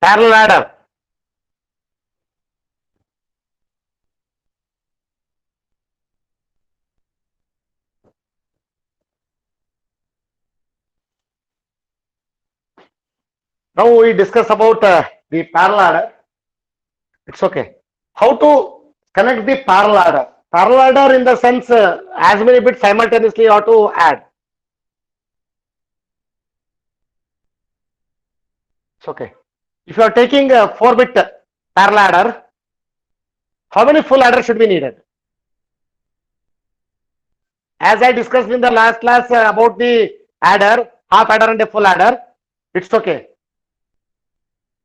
Parallel ladder. Now we discuss about the parallel ladder. It's okay. How to connect the parallel ladder? Parallel ladder in the sense as many bits simultaneously you have to add. It's okay. If you are taking a 4-bit parallel ladder, how many full adders should be needed? As I discussed in the last class about the adder, half adder and a full adder, it's okay.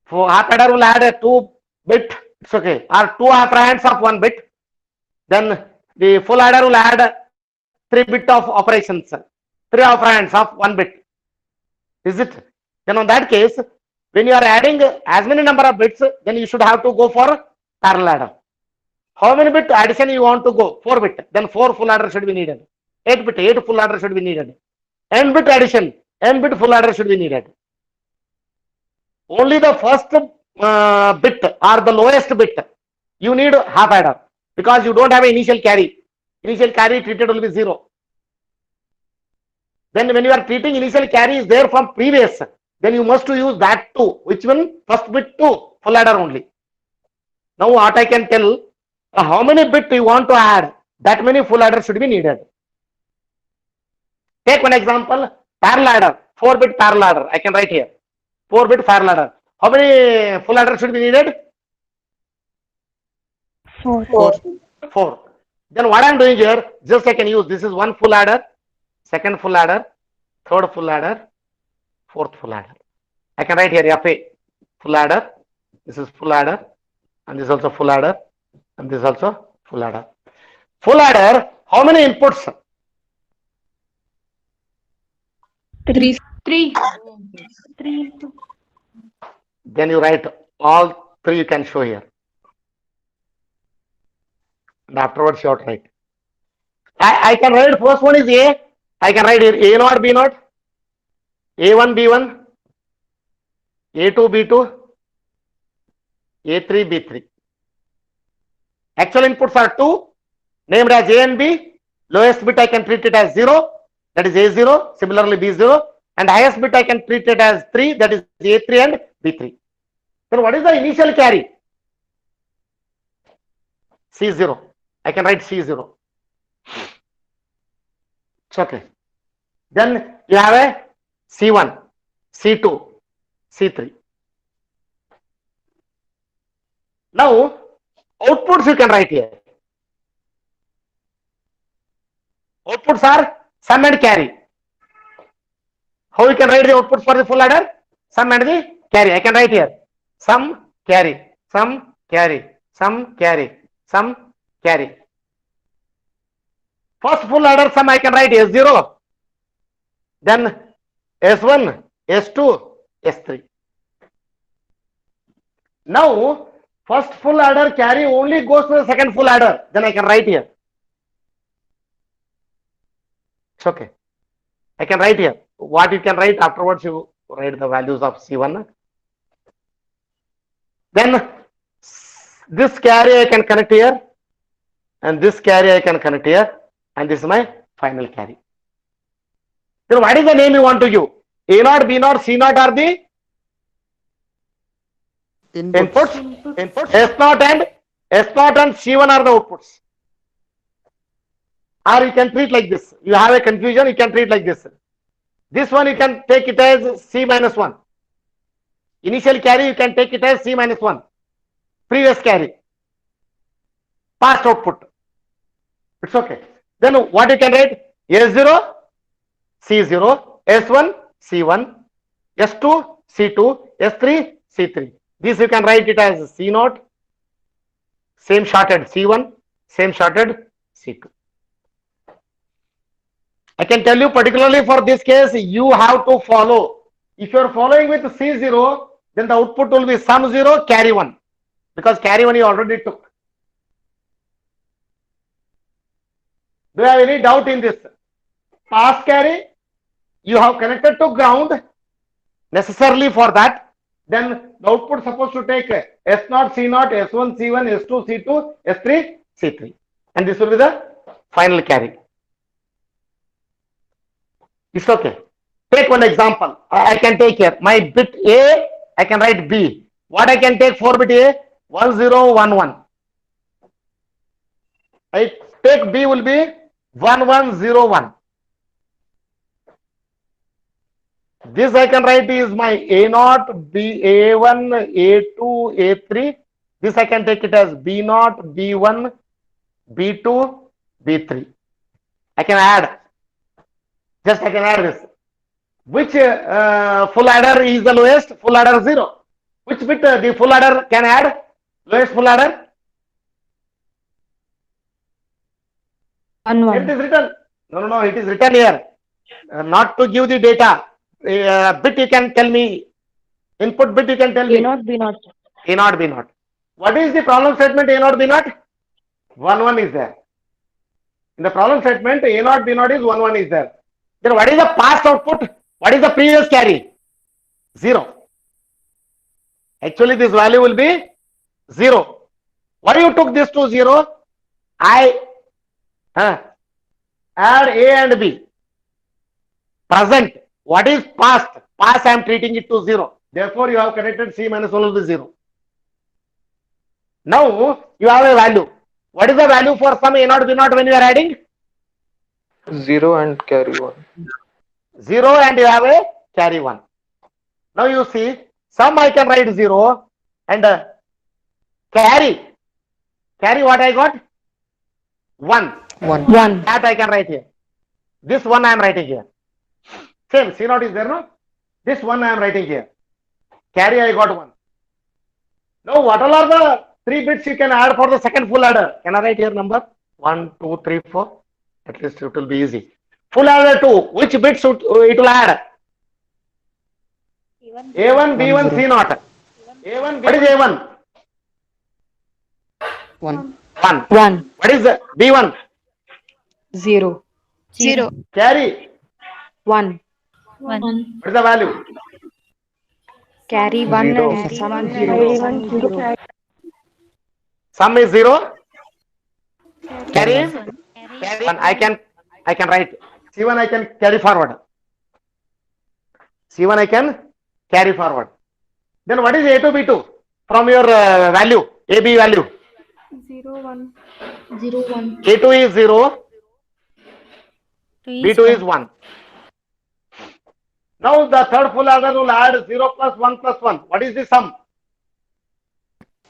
For half adder will add a 2-bit, it's okay, or 2 operands of 1 bit. Then the full adder will add 3 bit of operations, 3 operands of 1 bit. Is it? Then on that case, when you are adding as many number of bits, then you should have to go for parallel adder. How many bit addition you want to go? 4 bit. Then 4 full adder should be needed. 8 bit, 8 full adder should be needed. N bit addition, N bit full adder should be needed. Only the first bit or the lowest bit, you need half adder because you don't have an initial carry. Initial carry treated will be 0. Then when you are treating initial carry is there from previous, then you must use that too. Which one? First bit to full adder only. Now what I can tell, how many bit you want to add, that many full adder should be needed. Take one example, parallel adder, 4-bit parallel adder. I can write here. 4-bit parallel adder. How many full adder should be needed? 4. 4. Then what I am doing here, just I can use, this is 1 full adder, 2nd full adder, 3rd full adder, 4th full adder. I can write here FA, full adder, this is full adder, and this is also full adder, and this is also full adder. Full adder, how many inputs? 3. 3. 3. Then you write all 3 you can show here. And afterwards you have to write. I can write first one is A. I can write here A0, B0, A1, B1, A2, B2, A3, B3. Actual inputs are 2, named as A and B. Lowest bit I can treat it as 0, that is A0, similarly B0. And highest bit I can treat it as 3, that is A3 and B3. Then what is the initial carry? C0. I can write C0. It's okay. Then you have a C1, C2, C3. Now, outputs you can write here. Outputs are sum and carry. How you can write the outputs for the full adder? Sum and the carry. I can write here. Sum, carry, sum, carry, sum, carry, sum, carry. First full adder sum I can write S0, then S1, S2, S3. Now, first full adder carry only goes to the second full adder, then I can write here. It's okay. I can write here. What you can write afterwards, you write the values of C1. Then this carry I can connect here, and this carry I can connect here, and this is my final carry. Then what is the name you want to give? A0, B0, C0 are the inputs. S0 and C1 are the outputs. Or you can treat like this. You have a confusion, you can treat like this. This one you can take it as C minus 1. Initial carry you can take it as C minus 1. Previous carry. Past output. It's okay. Then what you can write? S0, C0, S1, C1, S2, C2, S3, C3. This you can write it as C0, same shorted C1, same shorted C2. I can tell you particularly for this case, you have to follow. If you are following with C0, then the output will be sum 0, carry 1. Because carry 1 you already took. Do you have any doubt in this? Pass carry, you have connected to ground necessarily for that. then the output supposed to take S0, C0, S1, C1, S2, C2, S3, C3. And this will be the final carry. It's okay. Take one example. I can take here my bit A, I can write B. What I can take for bit A? 1 0 1 1. I take B will be 1 1 0 1. This I can write is my A0, B, A1, A2, A3. This I can take it as B0, B1, B2, B3. I can add. Just I can add this. Which full adder is the lowest? Full adder 0. Which bit the full adder can add? Lowest full adder? 1 It 1. is written. No, it is written here. Not to give the data. Bit you can tell me. Input bit you can tell me. A0 B0. A0, B0. What is the problem statement A0, B0? 1 1 is there. In the problem statement A0, B0 is 1 1 is there. Then what is the past output? What is the previous carry? 0. Actually this value will be 0. Why you took this to 0? I add A and B. Present. What is past? Past I am treating it to 0. Therefore you have connected C minus 1 will be 0. Now you have a value. What is the value for some A0, B0 when you are adding? 0 and carry 1. 0 and you have a carry 1. Now you see, some I can write 0 and carry. Carry what I got? 1. 1. That I can write here. This 1 I am writing here. Same, C0 is there, no? This 1 I am writing here. Carry I got 1. Now what all are the 3 bits you can add for the second full adder? Can I write here number? 1, 2, 3, 4. At least it will be easy. Full adder 2. Which bits it will add? A1, B1, C0. A1, what is A1? 1. 1. 1. What is B1? 0. 0. Carry. 1. 1. What is the value? Carry 1 Zero. and sum 0. Sum is 0. Carry is? Carry 1. I can write. C1 I can carry forward. C1 I can carry forward. Then what is A2, B2? From your value, AB value. 0 1. 0 1. A2 is 0. B2 is 1. Now the third full adder will add 0 plus 1 plus 1. What is the sum?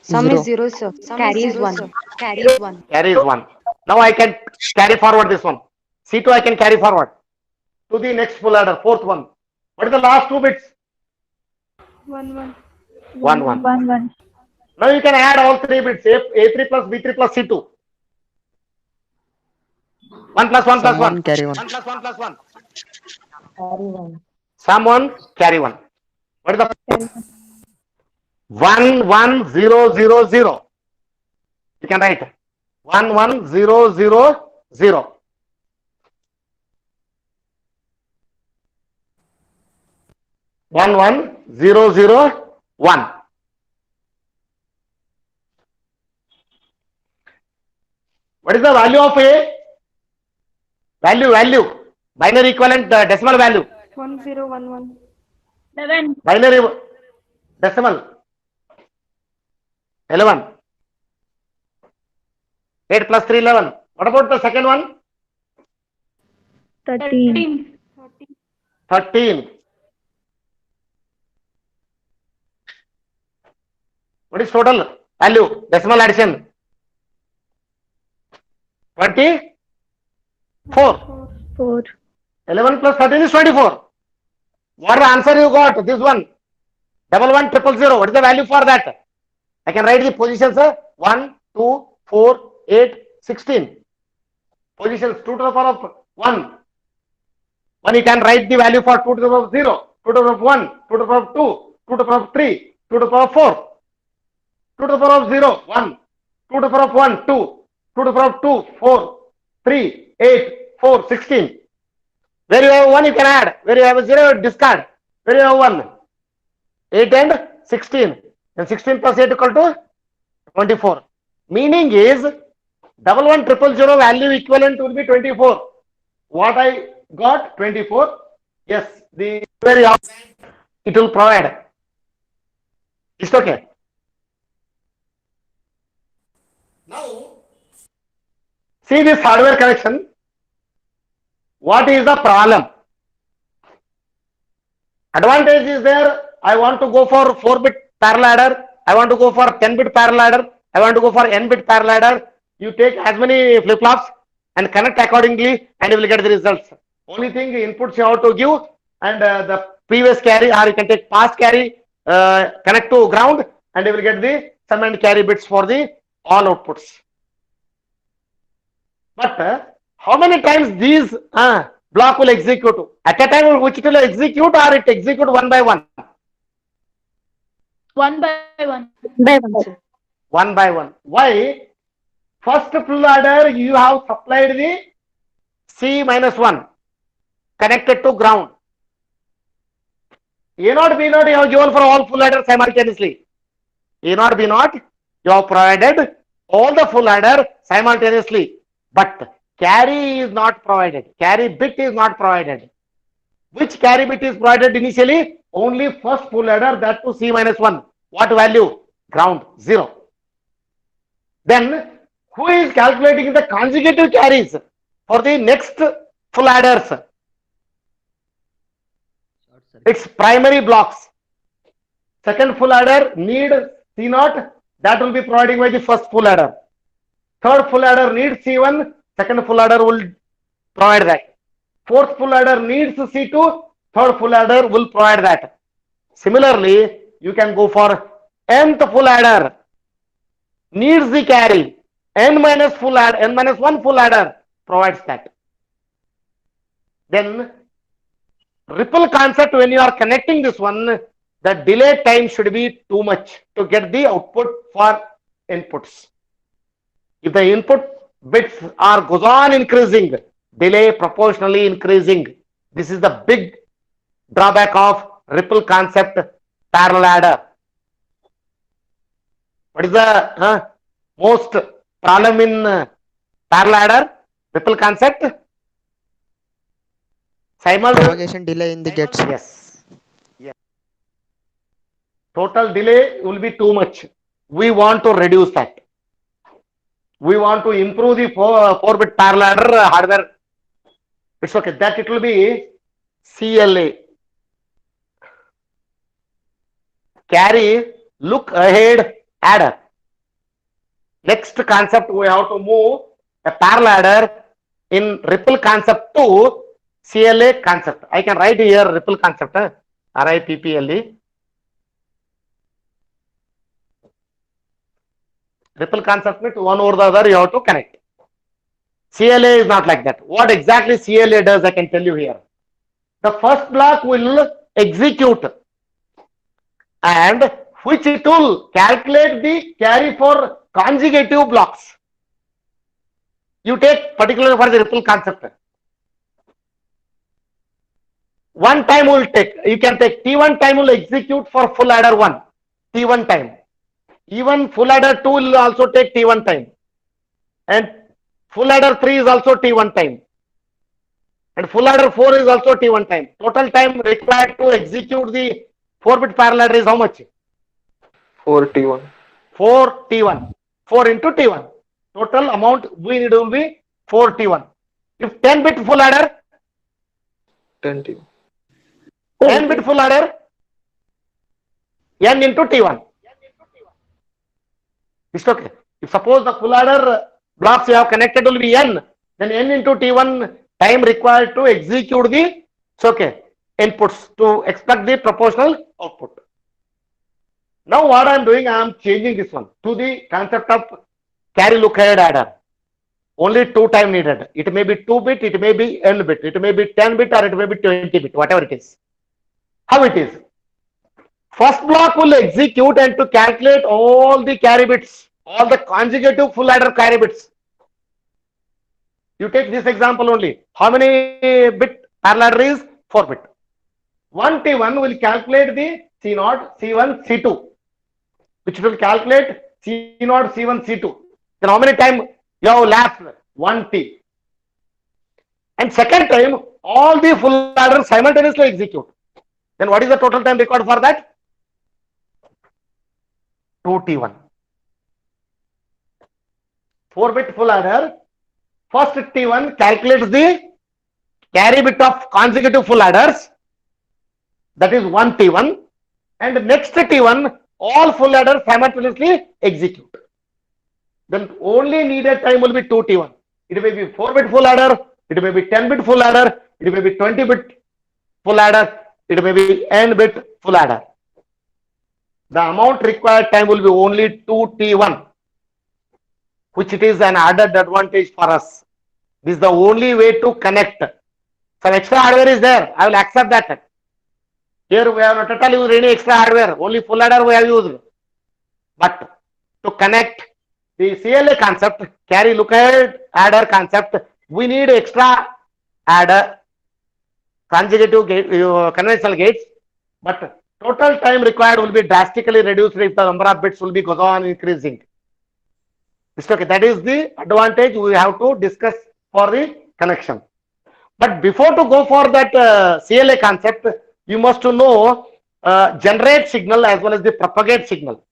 Sum is 0, sir. Carry is 1. Carry is 1. Carry is 1. Now I can carry forward this one. C2 I can carry forward to the next full adder, fourth one. What is the last 2 bits? 1 1. 1 1. 1 1. Now you can add all 3 bits, A3 plus B3 plus C2. 1 plus 1 plus 1. Carry 1. 1 plus 1 plus 1. Carry 1. Sum 1, carry 1. What is the 1 1 0 0 0? You can write 1 1 0 0 0. One one 0 0 1. What is the value of A? Value. Binary equivalent decimal value. 1 0 1 1. 11. Binary decimal. 11. 8 plus 3 11. What about the second one? 13. 13. What is total value? Decimal addition. 24. 4. 11 plus 13 is 24. What the answer you got? This one. 1 1 0 0. What is the value for that? I can write the positions. 1, 2, 4, 8, 16. Positions 2 to the power of 1. 1 you can write the value for 2 to the power of 0, 2 to the power of 1, 2 to the power of 2, 2 to the power of 3, 2 to the power of 4. 2 to the power of 0, 1, 2 to the power of 1, 2, 2 to the power of 2, 4, 3, 8, 4, 16. Where you have 1, you can add. Where you have a 0, discard. Where you have 1, 8 and 16. And 16 plus 8 equal to 24. Meaning is 11,100,000 value equivalent will be 24. What I got? 24. Yes, the very it will provide. It's okay. Now, see this hardware connection. What is the problem? Advantage is there. I want to go for 4-bit parallel adder. I want to go for 10-bit parallel adder. I want to go for n-bit parallel adder. You take as many flip-flops and connect accordingly, and you will get the results. Only thing inputs you have to give, and the previous carry, or you can take past carry, connect to ground, and you will get the sum and carry bits for the all outputs. But how many times these block will execute? At a time which it will execute, or it execute one by one? One by one. By one, sir. One by one. Why? First full adder you have supplied the C minus 1 connected to ground. A0, B0 you have given for all full adders simultaneously. A0, B0 you have provided all the full adder simultaneously. But carry is not provided. Carry bit is not provided. Which carry bit is provided initially? Only first full adder, that to C minus 1. What value? Ground, 0. Then who is calculating the consecutive carries for the next full adders? It's primary blocks. Second full adder need C0, that will be providing by the first full adder. Third full adder needs C1, second full adder will provide that. Fourth full adder needs C2, third full adder will provide that. Similarly, you can go for nth full adder, needs the carry, n minus 1 full adder provides that. Then ripple concept, when you are connecting this one, the delay time should be too much to get the output for inputs. If the input bits goes on increasing, delay proportionally increasing. This is the big drawback of ripple concept parallel adder. What is the most problem in parallel adder? Ripple concept? Propagation delay in the gates. Yes. Yes. Total delay will be too much. We want to reduce that. We want to improve the 4-bit parallel adder hardware. It's okay. That it will be CLA. Carry look ahead adder. Next concept, we have to move a parallel adder in ripple concept to CLA concept. I can write here ripple concept, RIPPLE. Ripple concept means one over the other you have to connect. CLA is not like that. What exactly CLA does, I can tell you here. The first block will execute, and which it will calculate the carry for consecutive blocks. You take particularly for the ripple concept. One time will take, you can take T1 time will execute for full adder 1, T1 time. Even full adder 2 will also take T1 time. And full adder 3 is also T1 time. And full adder 4 is also T1 time. Total time required to execute the 4-bit parallel adder is how much? 4 T1. 4 T1. 4 into T1. Total amount we need will be 4 T1. If 10-bit full adder, 10 T1. 10-bit full adder, n into T1. It's okay. If suppose the full adder blocks you have connected will be n, then n into T1 time required to execute the, it's okay, inputs to expect the proportional output. Now what I am doing, I am changing this one to the concept of carry look ahead adder. Only 2 time needed. It may be 2-bit, it may be n-bit, it may be 10-bit, or it may be 20-bit, whatever it is. How it is? First block will execute and to calculate all the carry bits, all the consecutive full adder carry bits. You take this example only. How many bit parallel adder is? 4-bit. 1 T1 will calculate the C0, C1, C2, which will calculate C0, C1, C2. Then how many time you have left? 1T. And second time, all the full adders simultaneously execute. Then what is the total time required for that? 2T1. 4-bit full adder. First T1 calculates the carry bit of consecutive full adders. That is 1T1. And next T1, all full adders simultaneously execute. Then only needed time will be 2T1. It may be 4-bit full adder, it may be 10-bit full adder, it may be 20-bit full adder, it may be n-bit full adder. The amount required time will be only 2T1, which it is an added advantage for us. This is the only way to connect. Some extra hardware is there, I will accept that. Here we have not at all used any extra hardware, only full adder we have used. But to connect the CLA concept, carry look ahead adder concept, we need extra adder, consecutive gate, conventional gates, but total time required will be drastically reduced if the number of bits will be goes on increasing. It's okay. That is the advantage we have to discuss for the connection. But before to go for that CLA concept, you must to know generate signal as well as the propagate signal.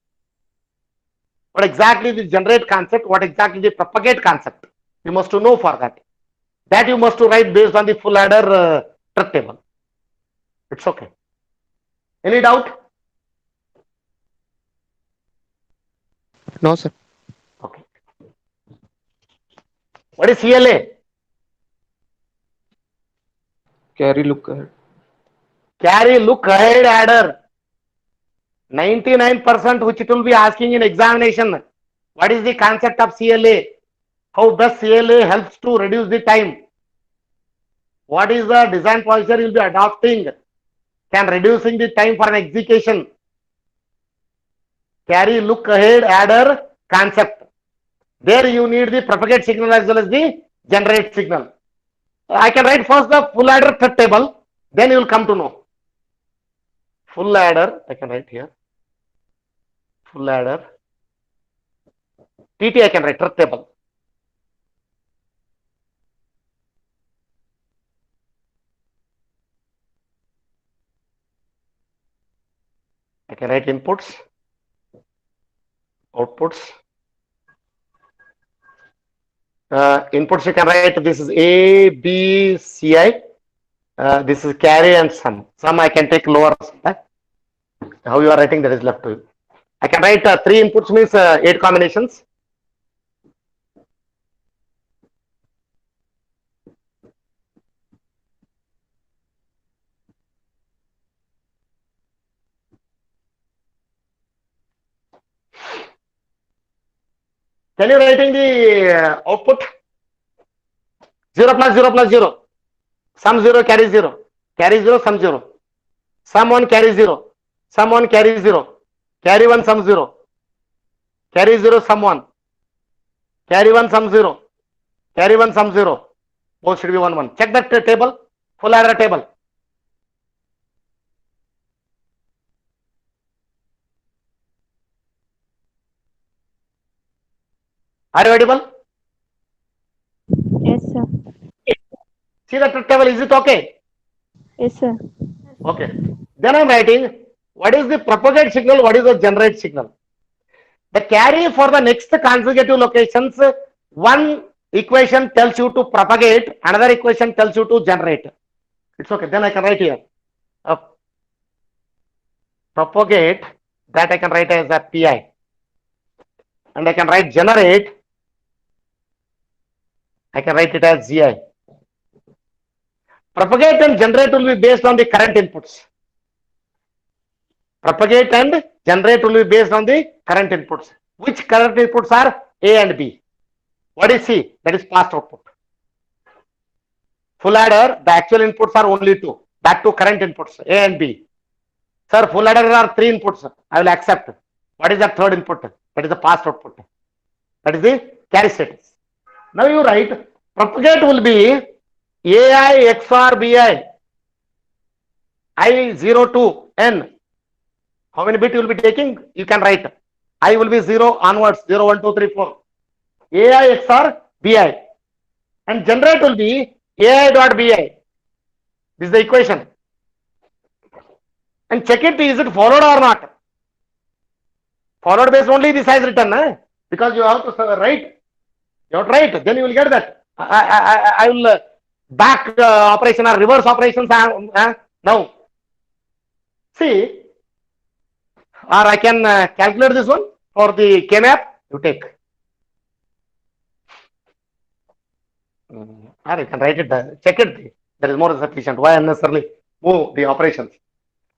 What exactly the generate concept, what exactly the propagate concept, you must to know for that. That you must to write based on the full adder truth table. It's okay. Any doubt? No, sir. Okay. What is CLA? Carry look ahead. Carry look ahead adder. 99% which it will be asking in examination. What is the concept of CLA? How best CLA helps to reduce the time? What is the design posture you will be adopting? Can reducing the time for an execution? Carry look ahead adder concept. There you need the propagate signal as well as the generate signal. I can write first the full adder truth table, then you will come to know. Full adder, I can write here. Full adder. TT I can write truth table. I can write inputs, outputs. Inputs you can write this is A, B, C, I. This is carry and sum. Sum I can take lower. How you are writing that is left to you. I can write 3 inputs means 8 combinations. Can you writing the output? 0 plus 0 plus 0. Sum 0 carry 0. Carry 0 sum 0. Sum 1 carry 0. Sum 1 carry 0. Carry 1 sum 0. Carry 0 sum 1. Carry 1 sum 0. Carry 1 sum 0. Both should be 1 1. Check that table. Full adder table. Are you audible? Yes, sir. See the truth table, is it okay? Yes, sir. Okay. Then I am writing what is the propagate signal, what is the generate signal. The carry for the next consecutive locations, one equation tells you to propagate, another equation tells you to generate. It's okay. Then I can write here. Propagate, that I can write as a PI. And I can write generate, I can write it as GI. Propagate and generate will be based on the current inputs. Propagate and generate will be based on the current inputs. Which current inputs are A and B? What is C? That is past output. Full adder, the actual inputs are only 2. That 2 current inputs, A and B. Sir, full adder are 3 inputs. I will accept. What is the third input? That is the past output. That is the carry status. Now you write propagate will be AI XOR BI I0 to N How many bit you will be taking? You can write. I will be 0 onwards, 0, 1, 2, 3, 4. AI XOR BI. And generate will be AI dot BI. This is the equation. And check it, is it followed or not? Followed base only this has written, because you have to write. You have to write, then you will get that. I will back operation or reverse operations now. See, or I can calculate this one for the K-map, you take. Or you can write it, check it, that is more sufficient. Why unnecessarily move the operations?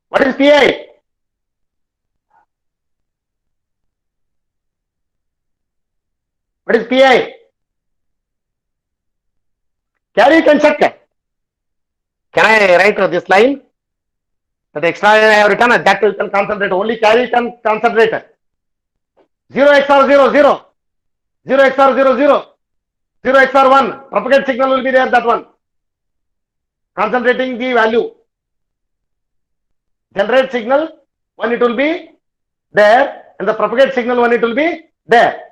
What is PI? What is PI? Carry you can check. Can I write this line? That extra I have written, that you can concentrate. Only carry you can concentrate. 0 XOR 0, 0. 0 XOR 0, 0. 0 XOR 1. Propagate signal will be there, that one. Concentrating the value. Generate signal, when it will be there, and the propagate signal, when it will be there.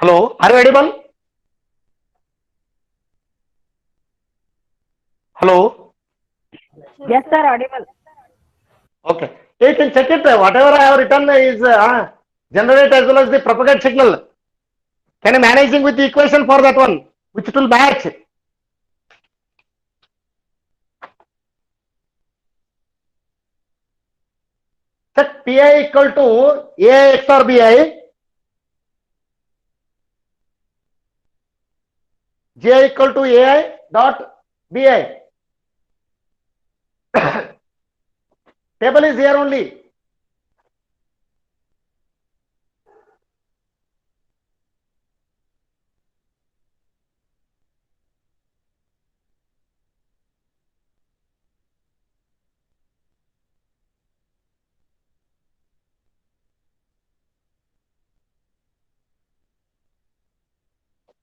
Hello, are you audible? Hello? Yes, sir, audible. Okay. You can check it. Whatever I have written is generate as well as the propagate signal. Can you managing with the equation for that one, which it will match? Check PI equal to AI XOR BI. Ji equal to AI dot BI. Table is here only.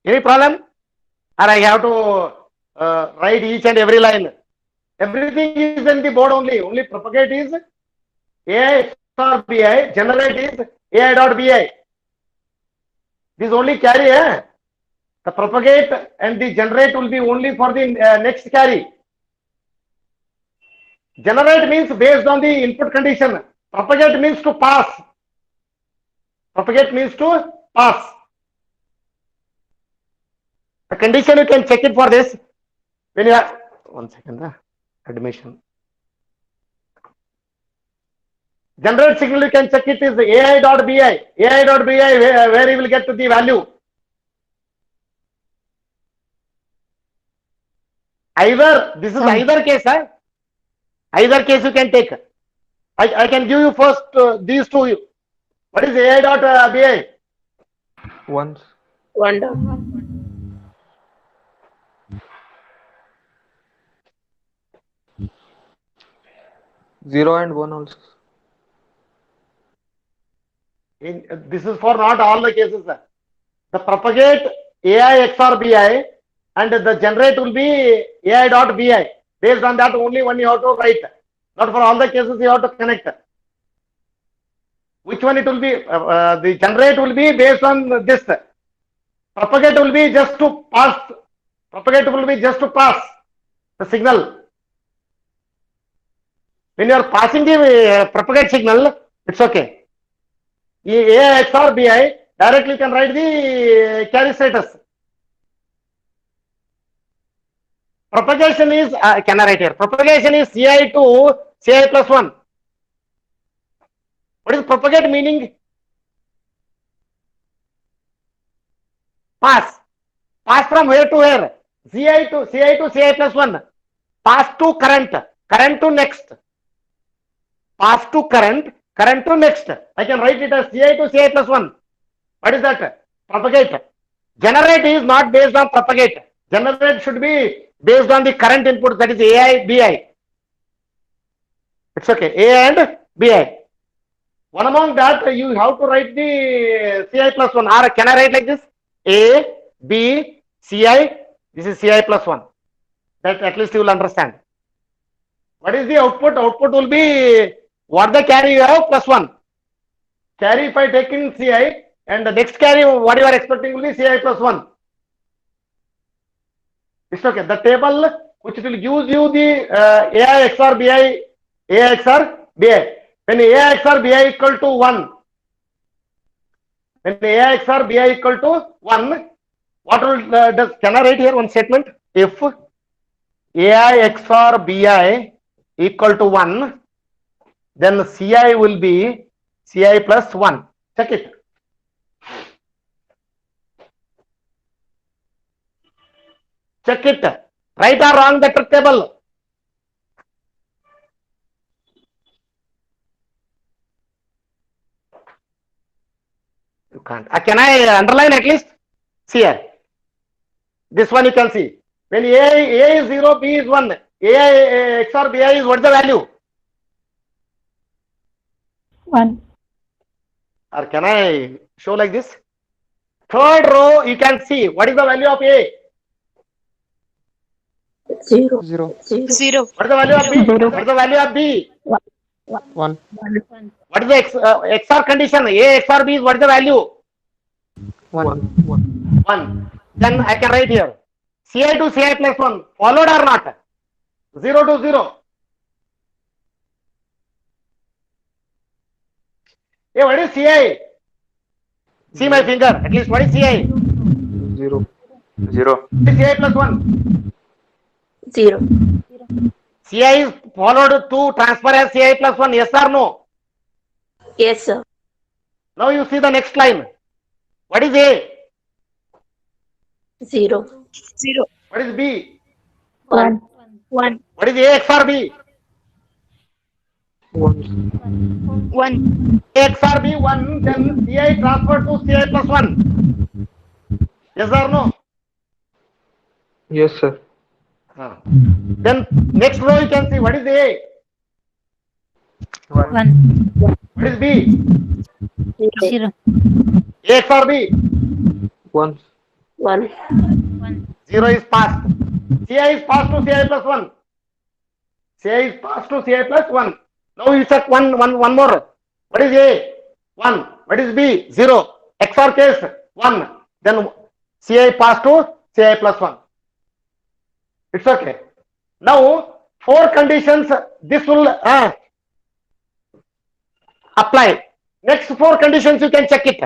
Any problem? Or I have to write each and every line? Everything is in the board only. Only propagate is AI XOR BI. Generate is AI dot BI. This only carry. The propagate and the generate will be only for the next carry. Generate means based on the input condition. Propagate means to pass. Propagate means to pass. The condition you can check it for this. When you have 1 second, admission. Generate signal you can check it is AI dot BI. AI dot BI where you will get to the value. Either this is either case, either case you can take. I can give you first these two. What is AI dot BI? Once. 0 and 1 also. This is for not all the cases. The propagate AI XOR BI and the generate will be AI dot BI. Based on that only one you have to write. Not for all the cases you have to connect. Which one it will be? The generate will be based on this. Propagate will be just to pass. Propagate will be just to pass the signal. When you are passing the propagate signal, it's okay. AI XOR BI, directly you can write the carry status. Propagation is, can I write here? Propagation is CI to CI plus 1. What is propagate meaning? Pass. Pass from where to where? CI to CI plus 1. Pass to current. Current to next. Pass to current. Current to next. I can write it as CI to CI plus 1. What is that? Propagate. Generate is not based on propagate. Generate should be based on the current input, that is AI, BI. It's okay. AI and BI. One among that, you have to write the Ci plus 1. Or can I write like this? A, B, Ci. This is Ci plus 1. That at least you will understand. What is the output? Output will be what the carry you have plus 1. Carry if I take in Ci, and the next carry what you are expecting will be Ci plus 1. It's okay. The table which will give you the Ai XOR Bi, Ai XOR Bi. When Ai XOR Bi equal to 1, when Ai XOR Bi equal to 1, what will can I write here one statement? If Ai XOR Bi equal to 1, then Ci will be Ci plus 1. Check it. Check it. Right or wrong the truth table? You can't. Can I underline at least? See here. This one you can see. When A is 0, B is 1. Ai XOR Bi is what is the value? 1. Or can I show like this? Third row you can see. What is the value of A? 0. 0. 0. What is the value of B? What is the value of B? 1. What is the XOR condition? A XOR B is what is the value? 1. 1. Then I can write here. Ci to Ci plus 1. Followed or not? 0 to 0. Hey, what is Ci? See my finger. At least what is Ci? 0. 0. What is Ci plus 1? 0. Ci is followed to transfer as Ci plus 1. Yes or no? Yes, sir. Now you see the next line. What is A? 0. 0. What is B? 1. 1. What is A XOR B? 1. 1. A XOR B 1. Then Ci transfer to Ci plus 1. Yes or no? Yes, sir. Then next row you can see what is A? 1. What is B? 0. A XOR B? 1. 1. 1. 0 is passed. Ci is passed to Ci plus 1. Ci is passed to Ci plus 1. Now you check one more. What is A? 1. What is B? 0. XOR case 1. Then Ci passed to Ci plus 1. It's okay. Now 4 conditions this will apply. Next 4 conditions you can check it.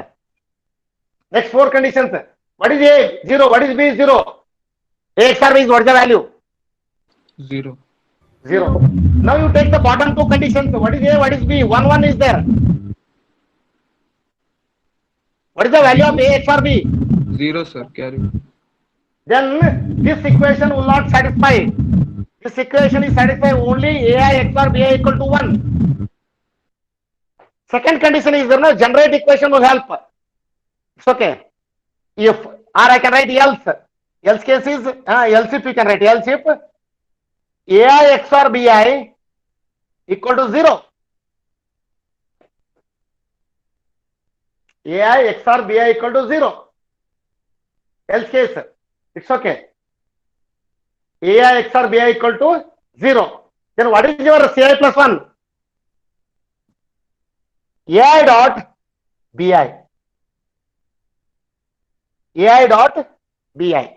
Next 4 conditions. What is A? 0. What is B? 0. A XOR B is what is the value? 0. 0. Now you take the bottom 2 conditions. What is A? What is B? 1 1 is there. What is the value of A XOR B? 0, sir. Carry. Then this equation will not satisfy. This equation is satisfied only Ai XOR Bi equal to 1. Second condition is there no generate equation will help. It's okay. If or I can write else. Else case is else if you can write else if Ai XOR Bi equal to 0. Ai XOR Bi equal to 0. Else case. It's okay. Ai XOR Bi equal to 0. Then what is your Ci plus 1? Ai dot Bi. Ai dot Bi.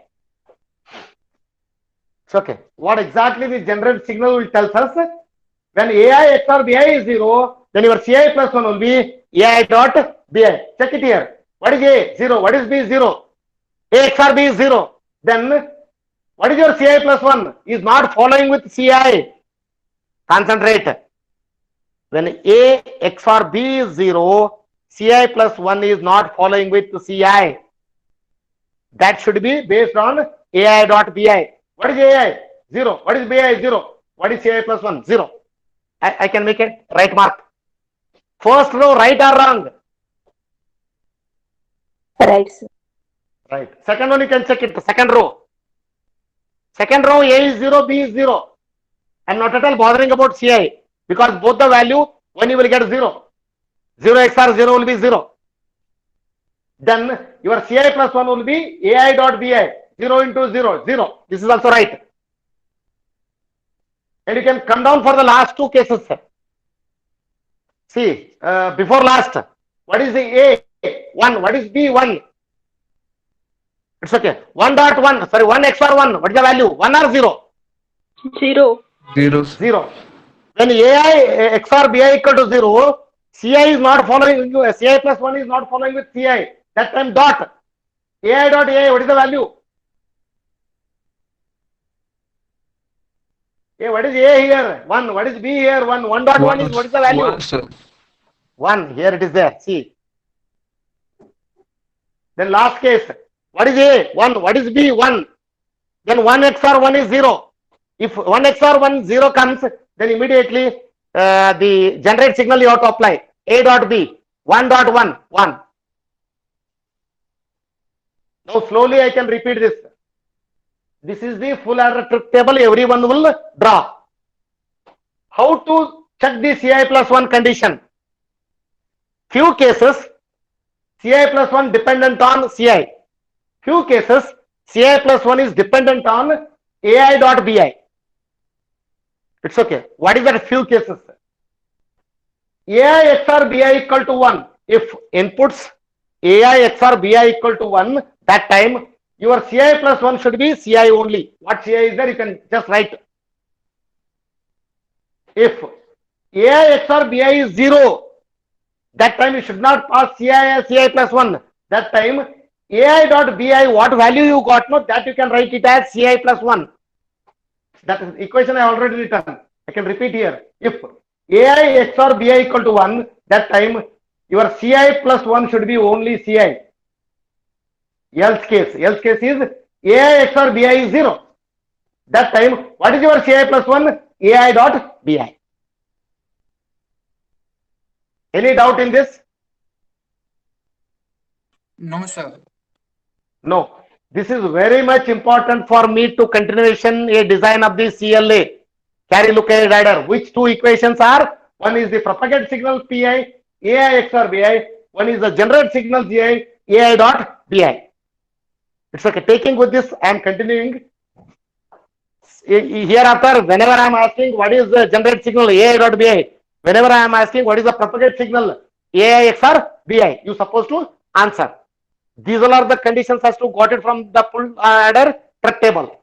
It's okay. What exactly the generate signal will tell us? When Ai XOR Bi is 0, then your Ci plus 1 will be Ai dot Bi. Check it here. What is A? 0. What is B? 0. A XOR B is 0. Then what is your Ci plus 1? Is not following with Ci. Concentrate. When A XOR B is 0, Ci plus 1 is not following with Ci. That should be based on Ai dot Bi. What is Ai? 0. What is Bi? 0. What is Ci plus 1? 0. I can make it right mark. First row, right or wrong? Right, sir. Right. Second one you can check it. Second row. Second row, A is 0, B is 0. I'm not at all bothering about Ci because both the value when you will get 0. 0 XOR 0 will be 0. Then your Ci plus 1 will be Ai dot Bi. 0 into 0, 0. This is also right. And you can come down for the last two cases, sir. See, before last, what is the A? 1. What is B? 1. It's okay. 1 dot 1. Sorry, 1 XOR 1. What is the value? 1 or 0? 0. 0, sir. 0. When Ai XOR Bi equal to 0, Ci is not following you. Ci plus 1 is not following with Ci. That time dot. Ai dot Ai, what is the value? Okay, what is A here? 1. What is B here? 1. 1 dot 1 is what is the value? 1, sir. 1. Here it is there. See. Then last case. What is A? 1. What is B? 1. Then 1 XOR 1 is 0. If 1 XOR 1 0 comes, then immediately the generate signal you have to apply. A dot B. 1 dot 1. 1. Now slowly I can repeat this. This is the full adder truth table everyone will draw. How to check the Ci plus 1 condition? Few cases Ci plus 1 dependent on Ci. Few cases Ci plus 1 is dependent on Ai dot Bi. It's okay. What is that few cases? Ai XOR Bi equal to 1. If inputs Ai XOR Bi equal to 1, that time your Ci plus 1 should be Ci only. What Ci is there, you can just write. If Ai XOR Bi is 0, that time you should not pass Ci as Ci plus 1. That time Ai dot Bi, what value you got, no, that you can write it as Ci plus 1. That is equation I already written. I can repeat here. If Ai XOR Bi equal to 1, that time your Ci plus 1 should be only Ci. Else case is Ai XOR Bi is 0. That time, what is your Ci plus 1? Ai dot Bi. Any doubt in this? No, sir. No. This is very much important for me to continuation a design of the CLA, carry look ahead adder. Which two equations are? One is the propagate signal Pi, Ai XOR Bi. One is the generate signal Gi, Ai dot Bi. It's okay. Taking with this, I am continuing. Hereafter, whenever I am asking what is the generate signal Ai dot Bi, whenever I am asking what is the propagate signal Ai XOR Bi, you supposed to answer. These all are the conditions as to got it from the full adder truth table.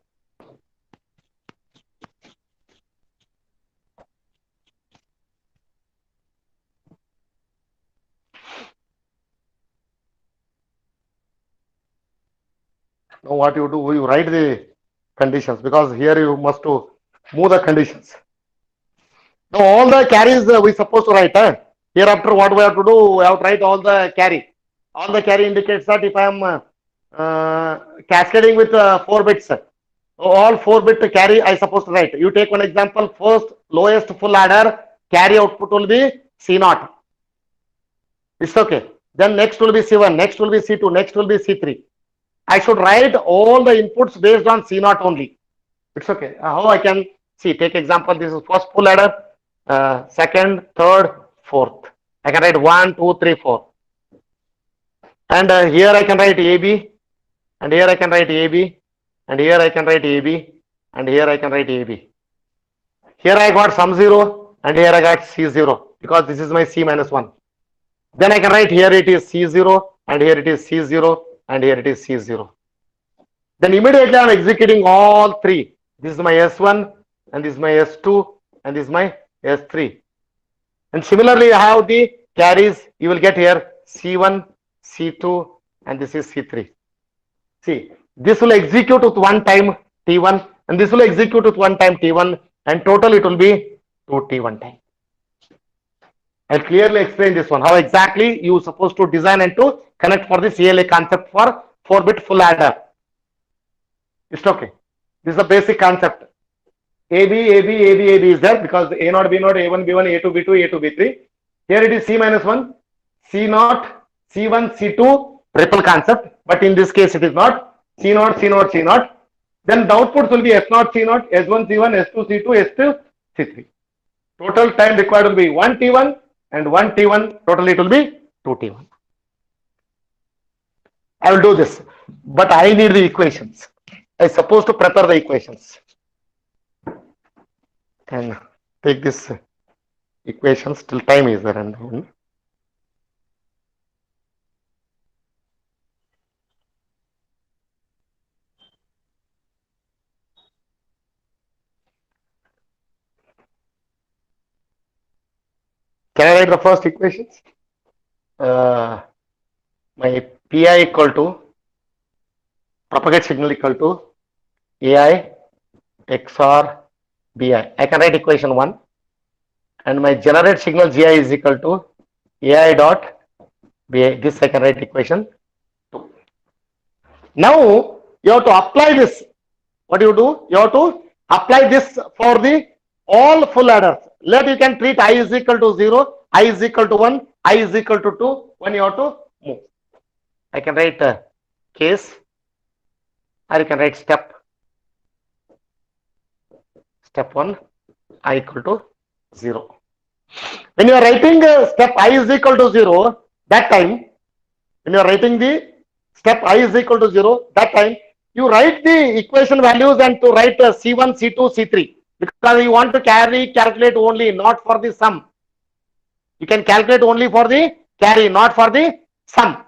Now what you do, you write the conditions, because here you must to move the conditions. Now all the carries we supposed to write. Hereafter what we have to do, we have to write all the carry. All the carry indicates that if I am cascading with 4 bits, all 4 bit carry I supposed to write. You take one example. First lowest full adder carry output will be C0. It's okay. Then next will be C1, next will be C2, next will be C3. I should write all the inputs based on C0 only. It's okay. How I can see? Take example. This is first full adder, second, third, fourth. I can write 1, 2, 3, 4. And here I can write AB, and here I can write AB, and here I can write AB, and here I can write AB. Here I got some 0, and here I got C0, because this is my C minus 1. Then I can write here it is C0, and here it is C0, and here it is C0. Then immediately I am executing all 3. This is my S1, and this is my S2, and this is my S3. And similarly, I have the carries. You will get here C1, C2, and this is C3. See, this will execute with one time T1, and this will execute with one time T1, and total it will be 2 T1 time. I'll clearly explain this one, how exactly you supposed to design and to connect for the CLA concept for 4-bit full adder. It's okay. This is the basic concept. AB is there, because A0, B0, A1, B1, A2, B2, A2, B3. Here it is C minus 1, C0, C1, C2, triple concept, but in this case it is not. C0, C0, C0. Then the outputs will be S0, C0, S1, C1, S2, C2, S2, C3. Total time required will be 1 T1, and 1 T1, totally it will be 2 T1. I will do this, but I need the equations. I supposed to prepare the equations. Can take this equations till time is there and then. Can I write the first equations? My Pi equal to propagate signal equal to AI XOR BI. I can write equation 1, and my generate signal GI is equal to AI dot BI. This I can write equation 2. Now you have to apply this. What do? You have to apply this for the all full adders. Let you can treat I is equal to 0, I is equal to 1, I is equal to 2 when you have to move. I can write case, or you can write step 1, I equal to 0. When you are writing step I is equal to 0, that time, when you are writing the step I is equal to 0, that time, you write the equation values and to write C1, C2, C3, because you want to calculate only, not for the sum. You can calculate only for the carry, not for the sum.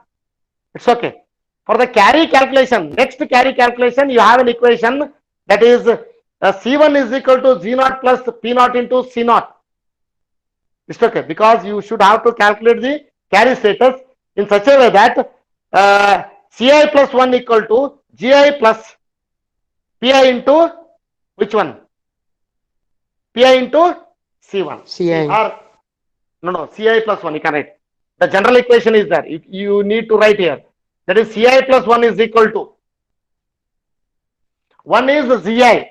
It's okay. For the carry calculation, next carry calculation, you have an equation that is C1 is equal to Z0 plus P0 into C0. It's okay, because you should have to calculate the carry status in such a way that Ci plus 1 equal to Gi plus Pi into which one? Pi into C1. CI. Or no, Ci plus 1, you can write. The general equation is there. You need to write here. That is Ci plus 1 is equal to 1 is the Zi,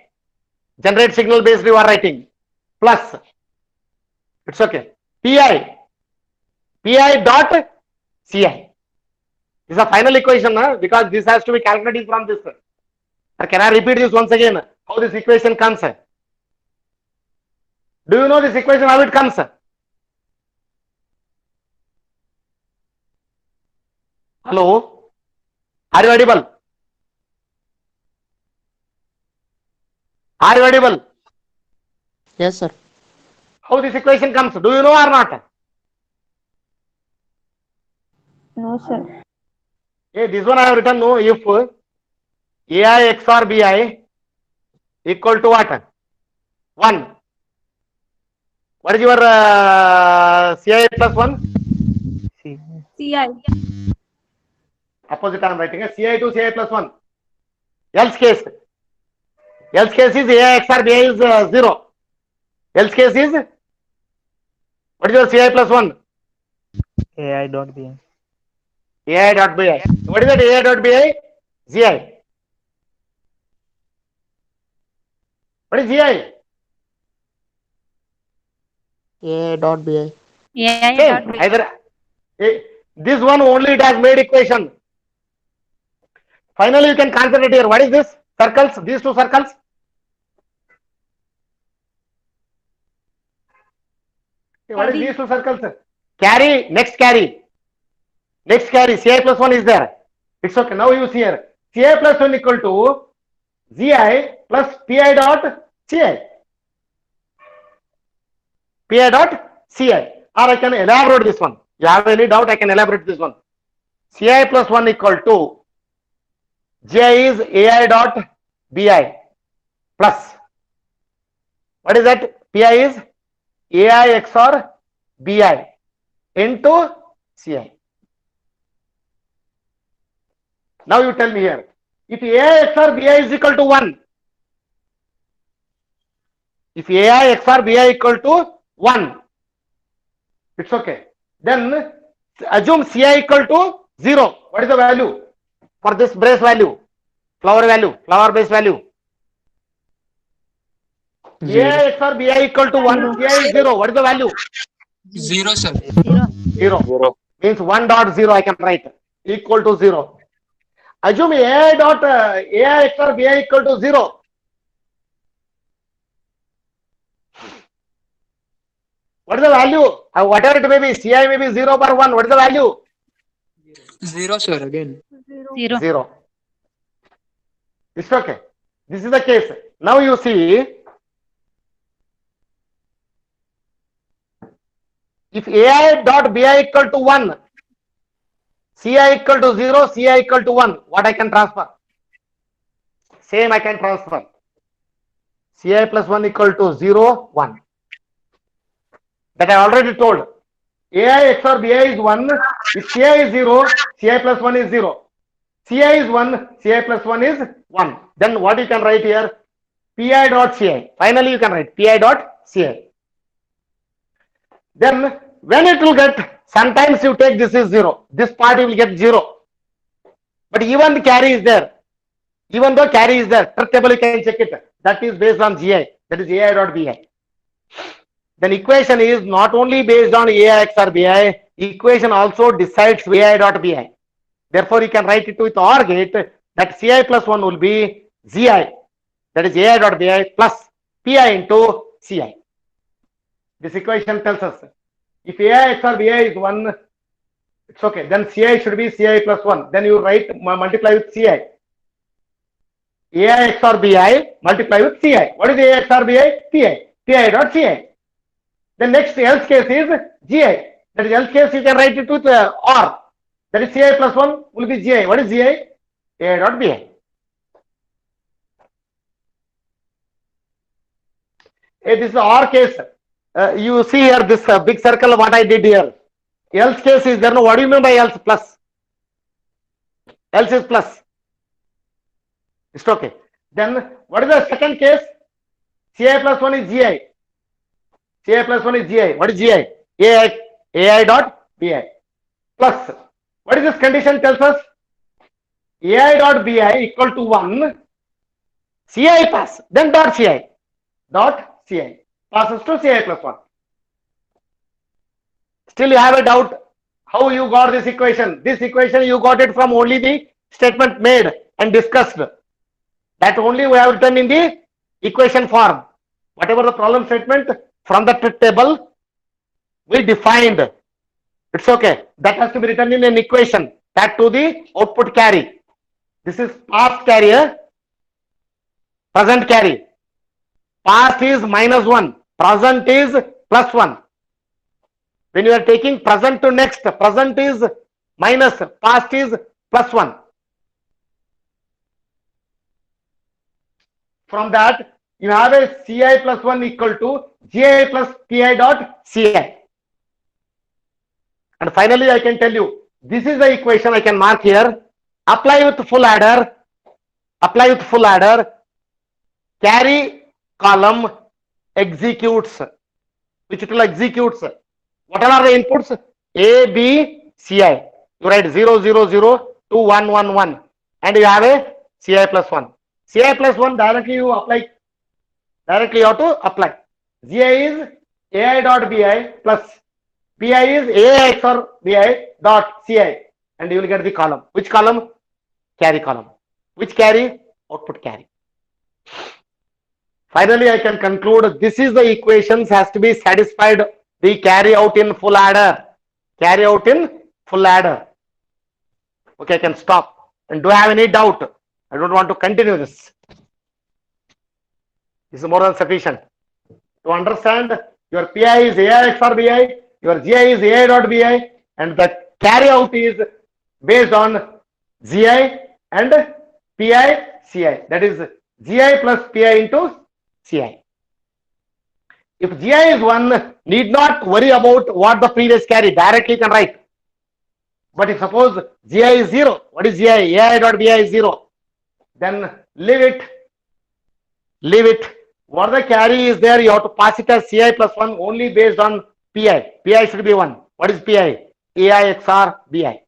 generate signal based you are writing, plus, it's okay, Pi dot Ci. This is a final equation, because this has to be calculated from this. Or can I repeat this once again? How this equation comes? Do you know this equation, how it comes? Hello? Are you audible? Are you audible? Yes, sir. How this equation comes? Do you know or not? No, sir. Hey, this one I have written, no, if AI XOR BI equal to what? 1. What is your Ci plus 1? CI. Opposite I am writing, Ci to Ci plus 1. Else case is AI XOR BI is 0. Else case is, what is your Ci plus 1? AI dot BI. AI dot BI. What is that AI dot BI? Zi. What is Zi? A dot BI. AI Same. dot Either this one only it has made equation. Finally, you can concentrate here. What is this? Circles. These two circles. What is these two circles? Carry. Next carry. Next carry. Ci plus 1 is there. It's okay. Now you see here. Ci plus 1 equal to Zi plus Pi dot Ci. Pi dot Ci. Or I can elaborate this one. You have any doubt? I can elaborate this one. Ci plus 1 equal to Gi is Ai dot Bi plus. What is that? Pi is Ai XOR Bi into Ci. Now you tell me here. If Ai XOR Bi is equal to 1. If Ai XOR Bi equal to 1. It's okay. Then assume Ci equal to 0. What is the value? For this brace value, flower base value. Ai XOR Bi equal to 1, Ci is 0. What is the value? 0, sir. 0. Means 1 dot 0 I can write equal to 0. Assume Ai dot Ai XOR Bi equal to 0. What is the value? Whatever it may be, Ci may be 0 or 1. What is the value? 0, sir, again. Zero. 0. It's okay. This is the case. Now you see, if ai dot bi equal to 1, ci equal to 0, ci equal to 1, what I can transfer? Same I can transfer. Ci plus 1 equal to 0, 1. That I already told. ai XOR bi is 1. If ci is 0, ci plus 1 is 0. Ci is 1, ci plus 1 is 1. Then what you can write here? Pi dot ci. Finally you can write Pi dot ci. Then when it will get, sometimes you take this is 0. This part you will get 0. But even the carry is there. Even though carry is there, truth table you can check it. That is based on gi. That is ai dot bi. Then equation is not only based on ai XOR bi, equation also decides ai dot bi. Therefore, you can write it with OR gate that ci plus 1 will be gi. That is ai dot bi plus pi into ci. This equation tells us if ai XOR bi is 1, it's okay. Then ci should be ci plus 1. Then you write multiply with ci. ai XOR bi multiply with ci. What is ai XOR bi? Pi. Pi dot ci. The next else case is gi. That is else case you can write it with OR. That is ci plus 1 will be gi. What is gi? ai dot bi. This is the OR case. You see here this big circle what I did here. Else case is there. No, what do you mean by else plus? Else is plus. It's okay. Then what is the second case? Ci plus 1 is gi. Ci plus 1 is gi. What is gi? ai dot bi. Plus. What is this condition tells us? ai dot bi equal to 1. Ci pass. Then dot ci. Dot ci. Passes to ci plus 1. Still you have a doubt how you got this equation. This equation you got it from only the statement made and discussed. That only we have written in the equation form. Whatever the problem statement from the truth table we defined. It's okay. That has to be written in an equation. That to the output carry. This is past carrier, present carry. Past is minus 1. Present is plus 1. When you are taking present to next, present is minus, past is plus 1. From that, you have a ci plus 1 equal to gi plus pi dot ci. And finally, I can tell you, this is the equation I can mark here. Apply with full adder. Apply with full adder. Carry column executes. Which it will executes. What are the inputs? A, B, Ci. You write 0, 0, 0 to 1, 1, 1. And you have a Ci plus 1. Ci plus 1 directly you apply. Directly you have to apply. Gi is ai dot bi plus pi is ai XOR bi dot ci. And you will get the column. Which column? Carry column. Which carry? Output carry. Finally, I can conclude this is the equations has to be satisfied. The carry out in full adder. Carry out in full adder. Okay, I can stop. And do you have any doubt? I don't want to continue this. This is more than sufficient. To understand, your pi is ai XOR bi, your gi is ai dot bi, and the carry out is based on gi and pi ci. That is gi plus pi into ci. If gi is 1, need not worry about what the previous carry. Directly you can write. But if suppose gi is 0, what is gi? ai dot bi is 0. Then leave it. Leave it. What the carry is there, you have to pass it as ci plus 1 only based on pi. Pi should be 1. What is pi? ai XOR bi.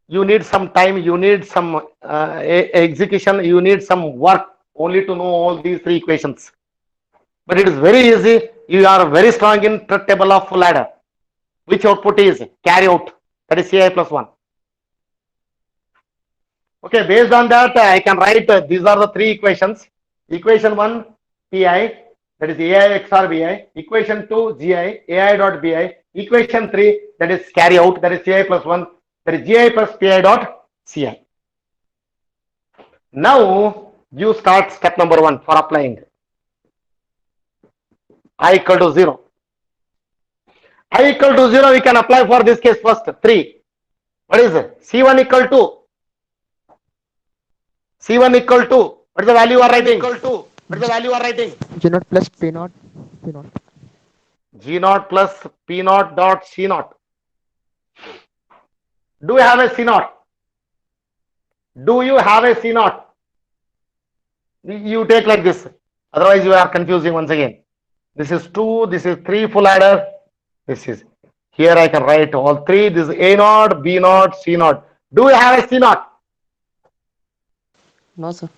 You need some time, you need some execution, you need some work only to know all these three equations. But it is very easy. You are very strong in truth table of full adder. Which output is carry out? That is ci plus 1. Okay, based on that, I can write these are the three equations. Equation 1, pi. that is AI XOR BI. Equation 2, GI, AI dot BI. Equation 3, that is carry out, that is CI plus 1, that is GI plus PI dot CI. Now you start step number 1 for applying. I equal to 0. I equal to 0, we can apply for this case first. 3. What is it? C1 equal to? C1 equal to? What is the value you are writing? Equal to? What is the value you are writing? G naught plus P naught. P naught. G naught plus P naught dot C naught. Do you have a C naught? Do you have a C naught? You take like this. Otherwise you are confusing once again. This is 2, this is 3 full adder. This is, here I can write all 3. This is A naught, B naught, C naught. Do you have a C naught? No, sir.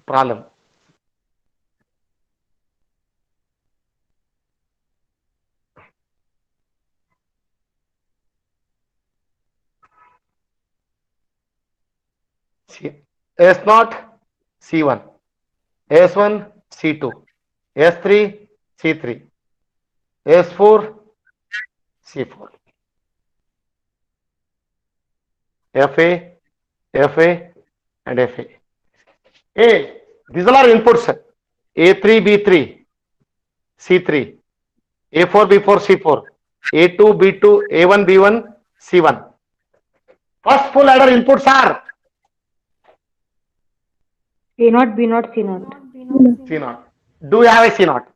Problem. S naught, C1. S1, C2. S3, C3. S4, C4. FA, FA, and FA. A, these all are inputs. A3, B3, C3. A4, B4, C4. A2, B2, A1, B1, C1. First full adder inputs are A naught, B naught, C naught. C naught. Do you have a C naught?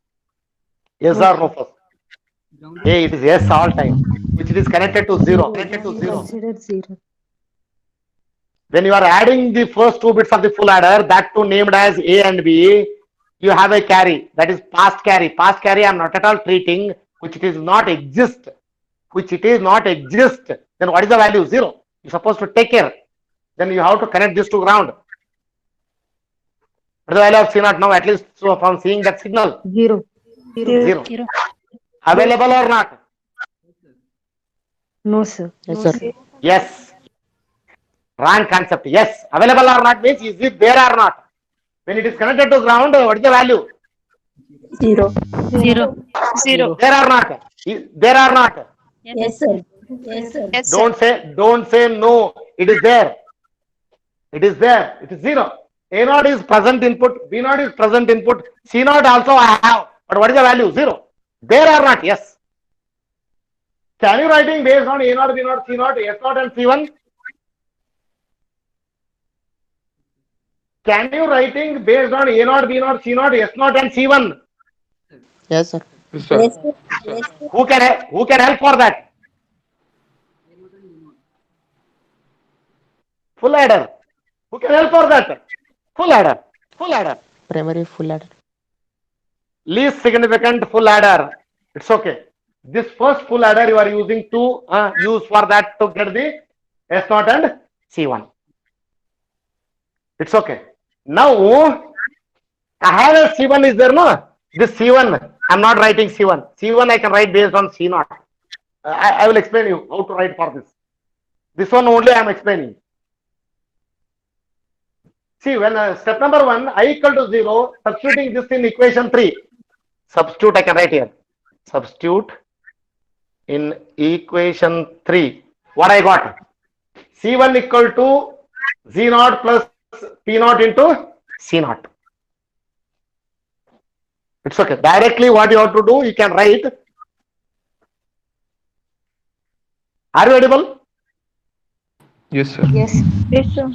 Yes or no first? A, it is yes all time, which it is connected to 0. Connected to 0. Consider 0. When you are adding the first 2 bits of the full adder, that too named as A and B, you have a carry, that is past carry. Past carry I am not at all treating, which it is not exist. Which it is not exist. Then what is the value? 0. You are supposed to take care. Then you have to connect this to ground. What is the value of C naught now? At least so from seeing that signal. 0. 0. 0. Available or not? No, sir. Yes, sir. Yes. Wrong concept. Yes. Available or not means is it there or not? When it is connected to ground, what is the value? 0. 0. 0. There or not? There or not? Yes, sir. Yes, sir. Yes, Don't say no. It is there. It is there. It is 0. A naught is present input. B naught is present input. C naught also I have. But what is the value? 0. There or not? Yes. Can you writing based on A naught, B naught, C naught, S naught and C1? Can you writing based on A naught, B naught, C naught, S naught and C1? Yes, sir. Yes, sir. Who can help for that? Full adder. Who can help for that? Full adder. Full adder. Primary full adder. Least significant full adder. It's okay. This first full adder you are using to use for that to get the S naught and C1. It's okay. Now I have a C1 is there, no? This C1, I'm not writing C1. C1 I can write based on C naught. I will explain you how to write for this. This one only I am explaining. See, when step number 1, I equal to 0, substituting this in equation 3. Substitute I can write here. Substitute in equation 3. What I got? C1 equal to Z naught plus P naught into C naught. It's okay. Directly what you have to do, you can write. Are you audible? Yes, sir. Yes. Yes, sir.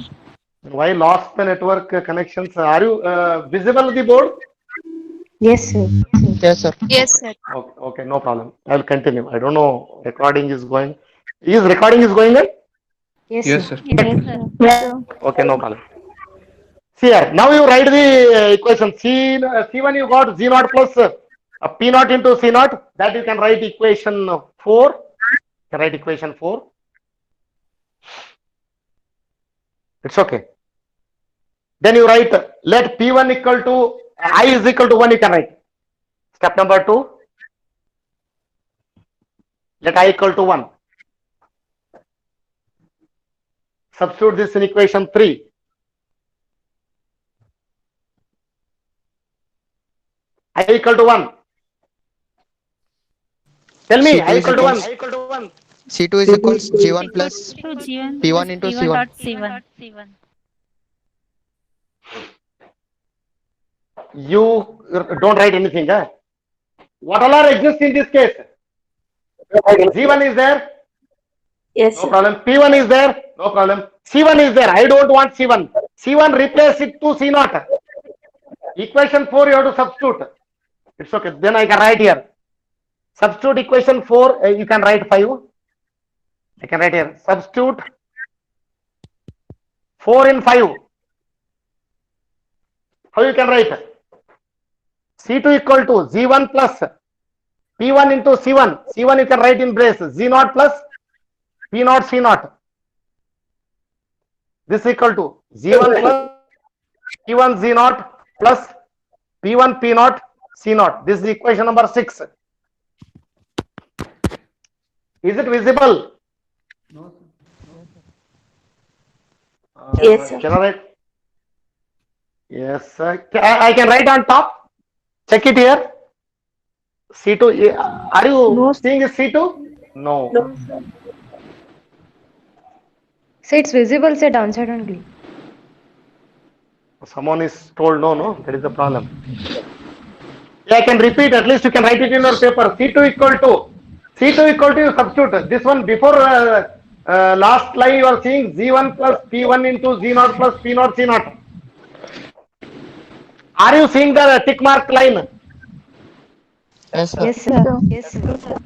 Why lost the network connections? Are you visible on the board? Yes, sir. Yes, sir. Yes, sir. Okay, no problem. I will continue. I don't know. Recording is going. Is recording is going on? Yes, Yes, sir. sir. Yes, sir. Yes, sir. Okay, no problem. See here. Now you write the equation. C1 you got Z naught plus P naught into C naught. That you can write equation 4. You can write equation 4. It's okay. Then you write let P1 equal to I is equal to 1. You can write. Step number 2. Let I equal to 1. Substitute this in equation 3. I equal to 1. Tell me, C2 I is equal to 1. equals C2 is equals G1 plus To G1 plus P1 into P1 C1. dot C1. You don't write anything. Huh? What all are exist in this case? G1 is there, Yes, no sir. problem. P1 is there, no problem. C1 is there. I don't want C1. C1 replace it to C0. Equation 4 you have to substitute. It's okay. Then I can write here. Substitute equation 4. You can write 5. I can write here. Substitute 4 in 5. How you can write? C2 equal to Z1 plus P1 into C1. C1 you can write in brace. Z0 plus P0 C0. This equal to Z1 plus P1 Z0 plus P1 P0 C0. This is equation number 6. Is it visible? Yes, sir. Can I write? Yes, sir. I can write on top. Check it here. C2. Are you No. seeing this C2? No. No, sir. So it's visible, say downside only. Someone is told no. That is the problem. Yeah, I can repeat. At least you can write it in your paper. C2 equal to you substitute. This one before last line you are seeing Z1 plus P1 into Z0 plus P0 C0. Are you seeing the tick mark line? Yes, sir. Yes, sir. Yes, sir.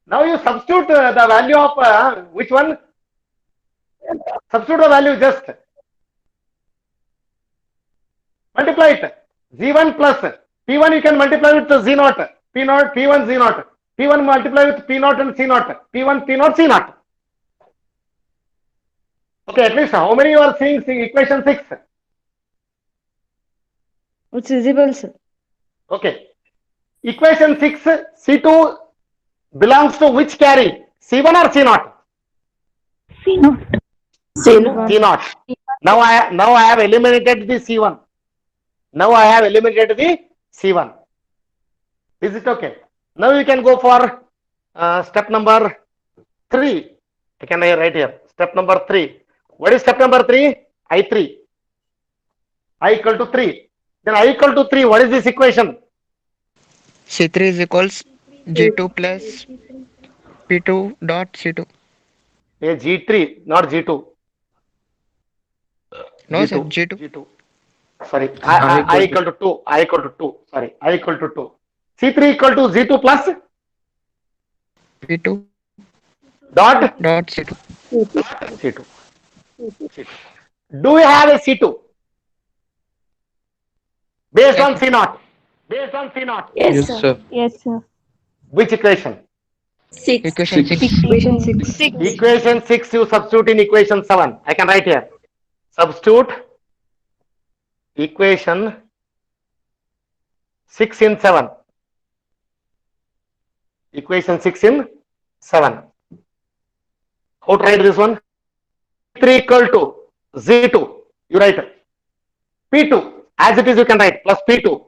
Now you substitute the value of which one? Substitute the value just. Multiply it. Z1 plus P1 you can multiply with Z0. P0, P1 Z0. P1 multiply with P0 and C0. P1 P0 C0. Okay, at least how many you are seeing equation 6? It's visible, sir. Okay. Equation 6, C2 belongs to which carry? C1 or C0? C0. C0. Now I have eliminated the C1. Now I have eliminated the C1. Is it okay? Now you can go for step number 3. I can write here. Step number 3. What is step number 3? I3. I equal to 3. Then I equal to 3. What is this equation? C3 is equals G2 plus P2 dot C2. A G3, not G2. No, sir. G2. G2. Sorry, I equal to 2. I equal to 2. Sorry, I equal to 2. C3 equal to Z2 plus P2 dot dot C2. C2. Do we have a C2? Based on C0. Based on C0. Yes, sir. Yes, sir. Which equation? 6. Equation 6. Equation 6. Equation 6 you substitute in equation 7. I can write here. Substitute equation 6 in 7. Equation 6 in 7. How to write this one? 3 equal to Z2. You write P2. As it is you can write plus P2.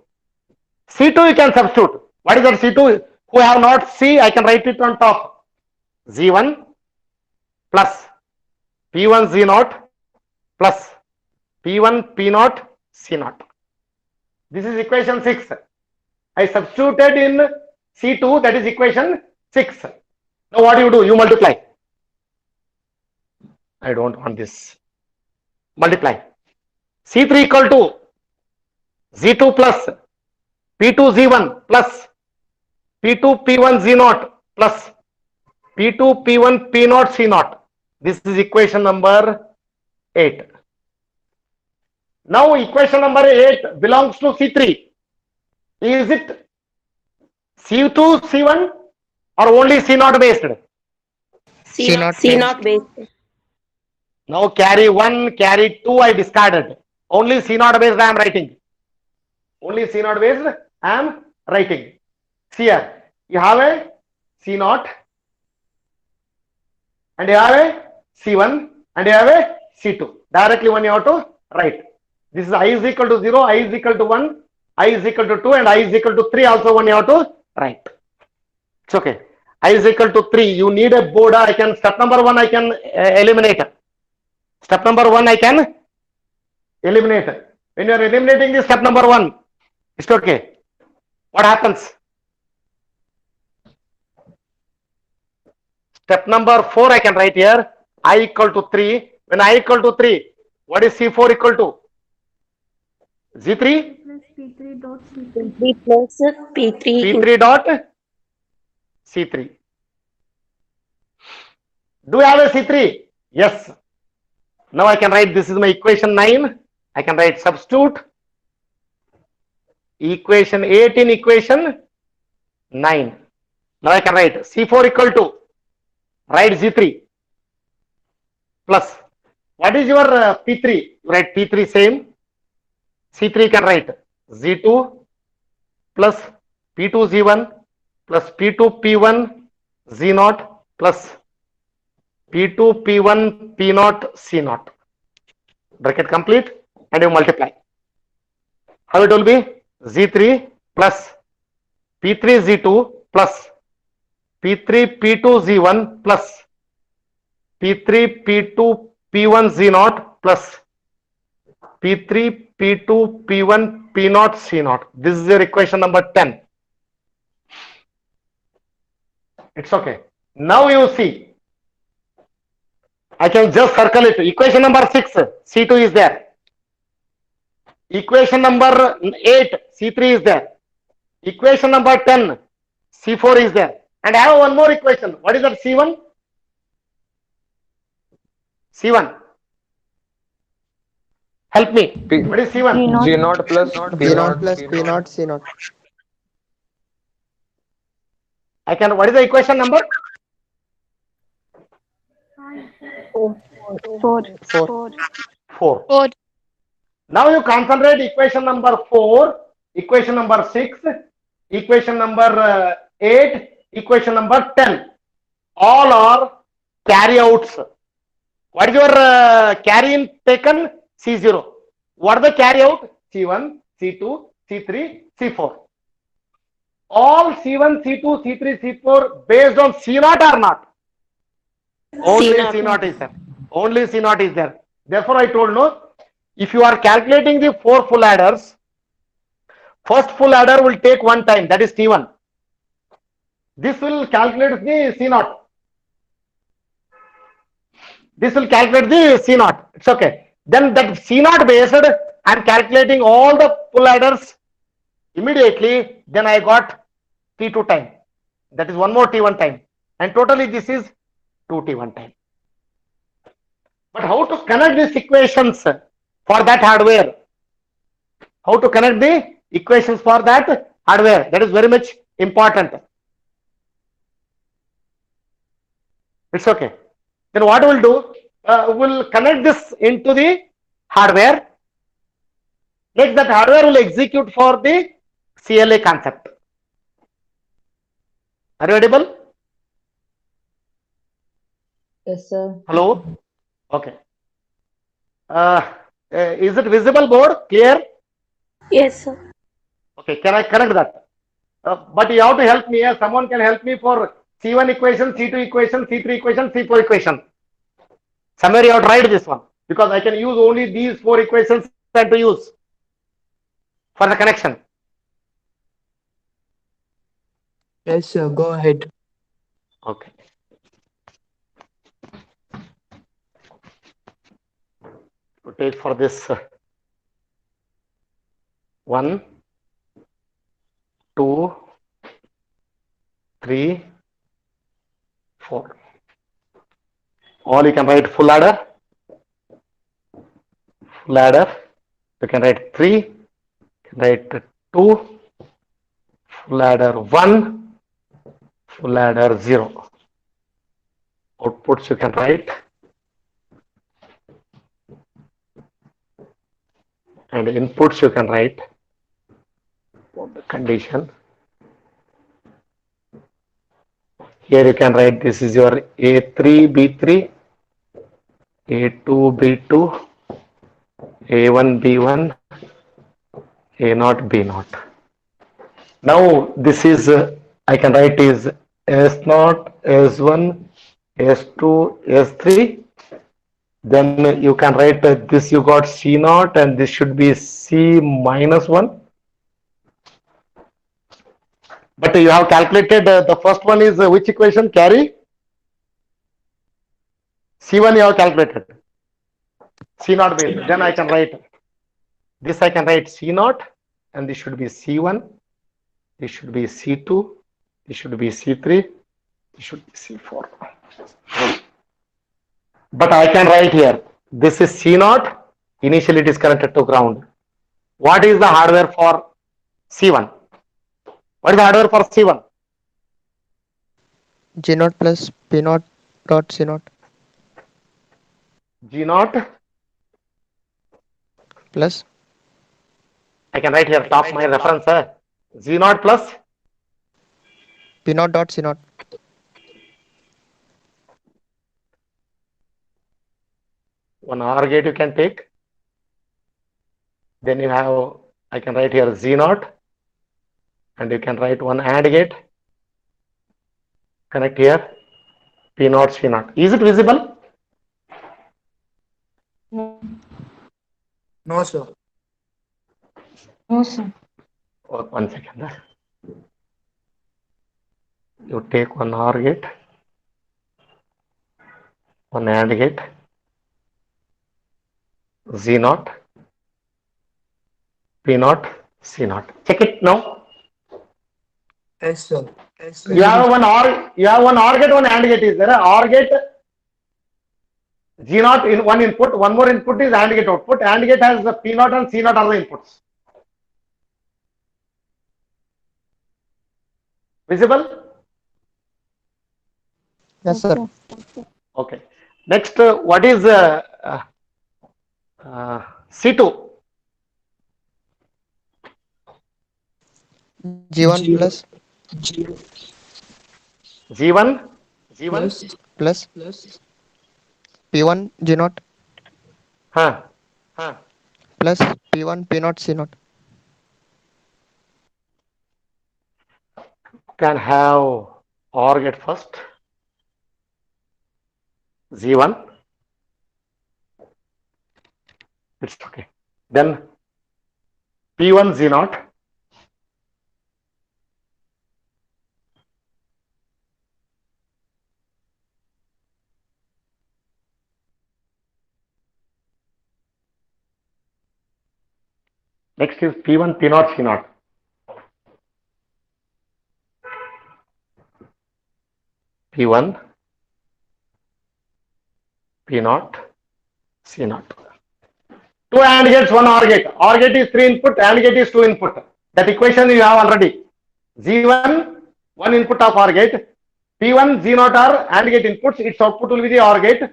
C2 you can substitute. What is that C2? Who have not C, I can write it on top. Z1 plus P1 Z0 plus P1 P0 C0. This is equation 6. I substituted in C2, that is equation 6. Now what do? You multiply. I don't want this. Multiply. C3 equal to Z2 plus P2 Z1 plus P2 P1 Z0 plus P2 P1 P0 C0. This is equation number 8. Now equation number 8 belongs to C3. Is it C2 C1 or only C0 based? C0 based. Now carry 1, carry 2 I discarded. Only C0 based I am writing. Only C0 based I am writing. See here, you have a C0 and you have a C1 and you have a C2. Directly one you have to write. This is I is equal to 0, I is equal to 1, I is equal to 2 and I is equal to 3 also one you have to write. It's okay. I is equal to 3. You need a board. I can, step number 1 I can eliminate. Step number 1 I can eliminate. When you are eliminating the step number 1, it's okay. What happens? Step number 4 I can write here. I equal to 3. When I equal to 3, what is C4 equal to? Z3? P3 plus P3. P3 dot C3. Do you have a C3? Yes. Now I can write, this is my equation 9. I can write substitute. Equation 8 in equation 9. Now I can write C4 equal to, write Z3 plus, what is your P3? You write P3 same. C3 can write Z2 plus P2 Z1 plus P2 P1 Z0 plus P2 P1 P0 C0. Bracket complete and you multiply. How it will be? Z3 plus P3 Z2 plus P3 P2 Z1 plus P3 P2 P1 Z0 plus P3 P2 P1 P0 C0. This is your equation number 10. It's okay. Now you see, I can just circle it. Equation number 6, C2 is there. Equation number 8, C3 is there. Equation number 10, C4 is there. And I have one more equation. What is that? C1? C1. Help me. What is C1? G0 plus P0 plus P0 C0. I can, what is the equation number? 4. Now you concentrate equation number 4, equation number 6, equation number 8, equation number 10. All are carryouts. What is your carry in taken? C0. What are the carryout? C1, C2, C3, C4. All C1, C2, C3, C4 based on C0 or not? Only C0 is there. Only C0 is there. Therefore, I told no. If you are calculating the 4 full adders, first full adder will take one time, that is T1. This will calculate the C0. This will calculate the C0. It's okay. Then that C0 based, I am calculating all the full adders immediately. Then I got T2 time. That is one more T1 time. And totally this is 2 T1 time. But how to connect these equations for that hardware? How to connect the equations for that hardware? That is very much important. It's okay. Then what we'll do? We'll connect this into the hardware. Next, that hardware will execute for the CLA concept. Are you audible? Yes, sir. Hello? Okay. Is it visible board? Clear? Yes, sir. Okay, can I connect that? But you have to help me. Someone can help me for C1 equation, C2 equation, C3 equation, C4 equation. Somewhere you have to write this one because I can use only these 4 equations and to use for the connection. Yes, sir. Go ahead. Okay. To take for this 1, 2, 3, 4. All you can write full adder. Full adder. You can write 3. You can write 2. Full adder 1. Full adder 0. Outputs you can write. And inputs you can write for the condition. Here you can write this is your A3, B3, A2, B2, A1, B1, A naught, B naught. Now this is, I can write is S naught, S1, S2, S3. Then you can write this, you got C naught, and this should be C minus 1. But you have calculated the first one is which equation? Carry? C1 you have calculated. C naught base. Then I can write this, I can write C naught, and this should be C1. This should be C2. This should be C3. This should be C4. But I can write here, this is C naught. Initially it is connected to ground. What is the hardware for C1? What is the hardware for C1? G naught plus P naught dot C naught G naught. plus I can write here top my reference. G naught plus P naught dot C naught. one OR gate you can take. Then you have, I can write here Z naught, and you can write one AND gate. Connect here P naught, C naught. Is it visible? No, sir. No, sir. Oh, 1 second. You take one OR gate, one AND gate, Z naught, P naught, C naught. Check it now. Yes, sir. You have one OR gate, one AND gate is there. OR gate, G naught in one input, one more input is AND gate output. AND gate has the P naught and C naught are the inputs. Visible? Yes, sir. Okay. Next, what is C2? G1 plus G1 plus P1 G naught huh. plus P1 P naught C naught. Can have OR gate first. Z1. It's okay. Then P1 Z naught. Next is P1 P naught C naught. P1 P naught C naught. Two AND gates, one OR gate. OR gate is 3 input, AND gate is 2 input. That equation you have already. Z1, 1 input of OR gate. P1 Z naught are AND gate inputs, its output will be the OR gate.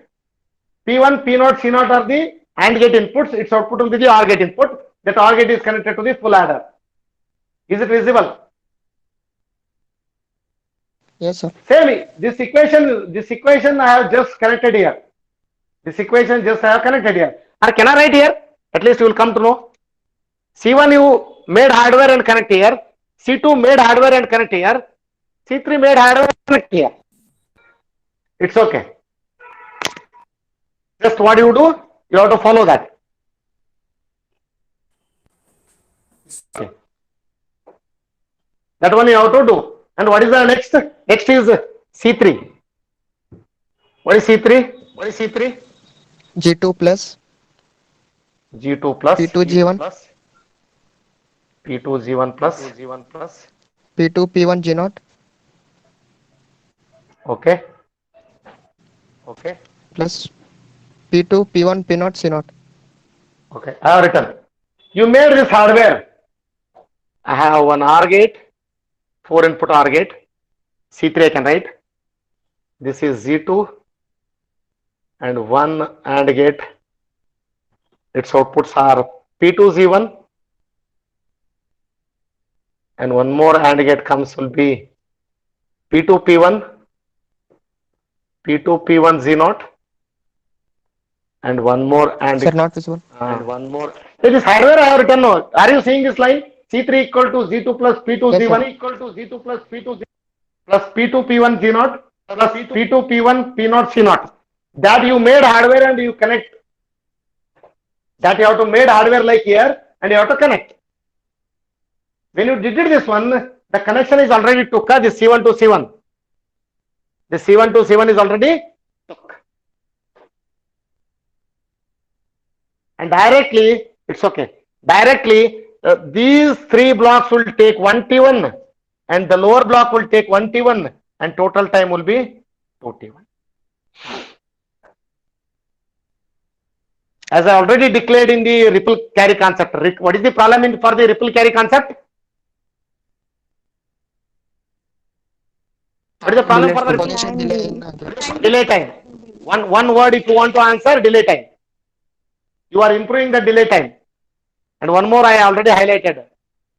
P1 P naught C naught are the AND gate inputs, its output will be the OR gate input. That OR gate is connected to the full adder. Is it visible? Yes, sir. Same, this equation I have just connected here. This equation just I have connected here. Or can I write here? At least you will come to know. C1 you made hardware and connect here. C2 made hardware and connect here. C3 made hardware and connect here. It's okay. Just what you do, you have to follow that. Okay. That one you have to do. And what is the next? Next is C3. What is C3? What is C3? G2 plus G2 plus P2 G1 P2 G1 plus P2 P1 G naught okay plus P2 P1 P naught C naught. okay. I have written. You made this hardware. I have one OR gate, 4 input OR gate. C3 I can write. This is Z2 and one AND gate. Its outputs are P2 Z1 and one more AND gate comes will be P2 P1, P2 P1 Z naught and one more AND Sir, not visible. and one more This hardware I have written now. Are you seeing this line? C3 equal to Z2 plus P2 Yes, Z1 sir. equal to Z2 plus P2 Z plus P2 P1 Z0 plus P2 P1 P0 C0. That you made hardware and you connect. That you have to made hardware like here and you have to connect. When you did this one, the connection is already took. This C1 to C1. The C1 to C1 is already took. And directly, it's okay. Directly, these three blocks will take 1 T1 and the lower block will take 1 T1 and total time will be 2 T1. As I already declared in the ripple carry concept. What is the problem for the ripple carry concept? What is the problem for the ripple? Position delay in Delay time. One word if you want to answer, delay time. You are improving the delay time. And one more I already highlighted.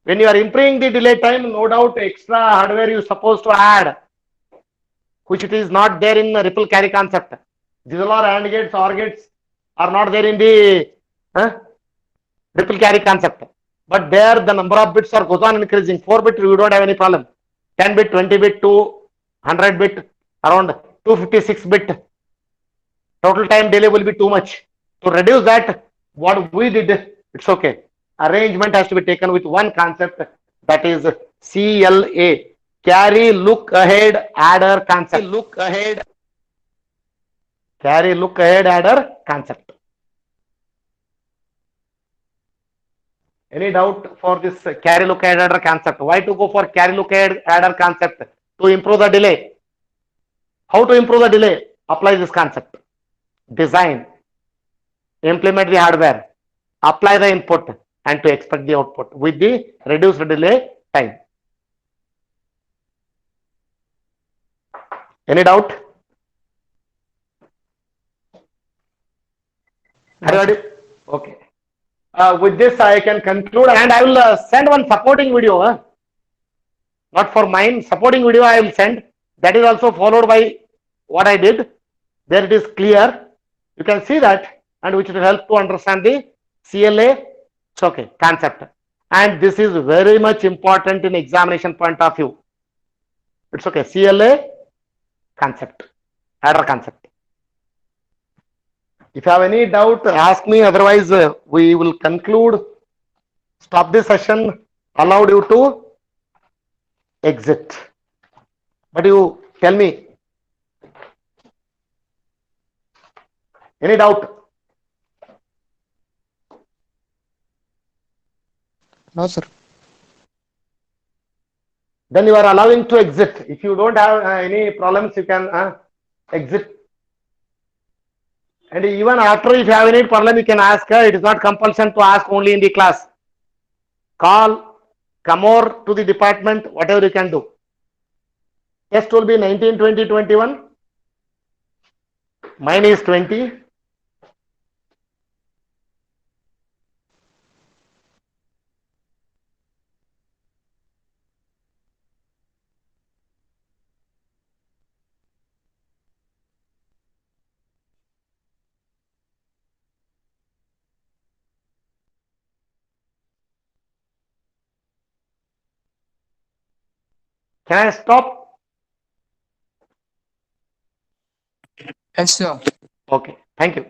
When you are improving the delay time, no doubt extra hardware you supposed to add, which it is not there in the ripple carry concept. These all are AND gates, OR gates are not there in the ripple carry concept. But there the number of bits are goes on increasing. 4 bit you don't have any problem. 10 bit, 20 bit, 200 bit, around 256 bit. Total time delay will be too much. To reduce that, what we did, it's okay. Arrangement has to be taken with one concept, that is CLA, carry look ahead adder concept. Carry look ahead adder concept. Any doubt for this carry look ahead adder concept? Why to go for carry look ahead adder concept? To improve the delay. How to improve the delay? Apply this concept. Design, implement the hardware, apply the input, and to expect the output with the reduced delay time. Any doubt? Okay. With this, I can conclude, and I will send one supporting video. Not for mine, supporting video I will send. That is also followed by what I did. There it is clear. You can see that, and which will help to understand the CLA concept. And this is very much important in examination point of view. It's okay. CLA concept, adder concept. If you have any doubt, ask me. Otherwise, we will conclude. Stop this session. Allowed you to exit. But you tell me. Any doubt? No, sir. Then you are allowing to exit. If you don't have any problems, you can exit. And even after, if you have any problem, you can ask. It is not compulsion to ask only in the class. Call, come over to the department, whatever you can do. Test will be 19, 20, 21. Mine is 20. Can I stop? Yes, sir. Okay. Thank you.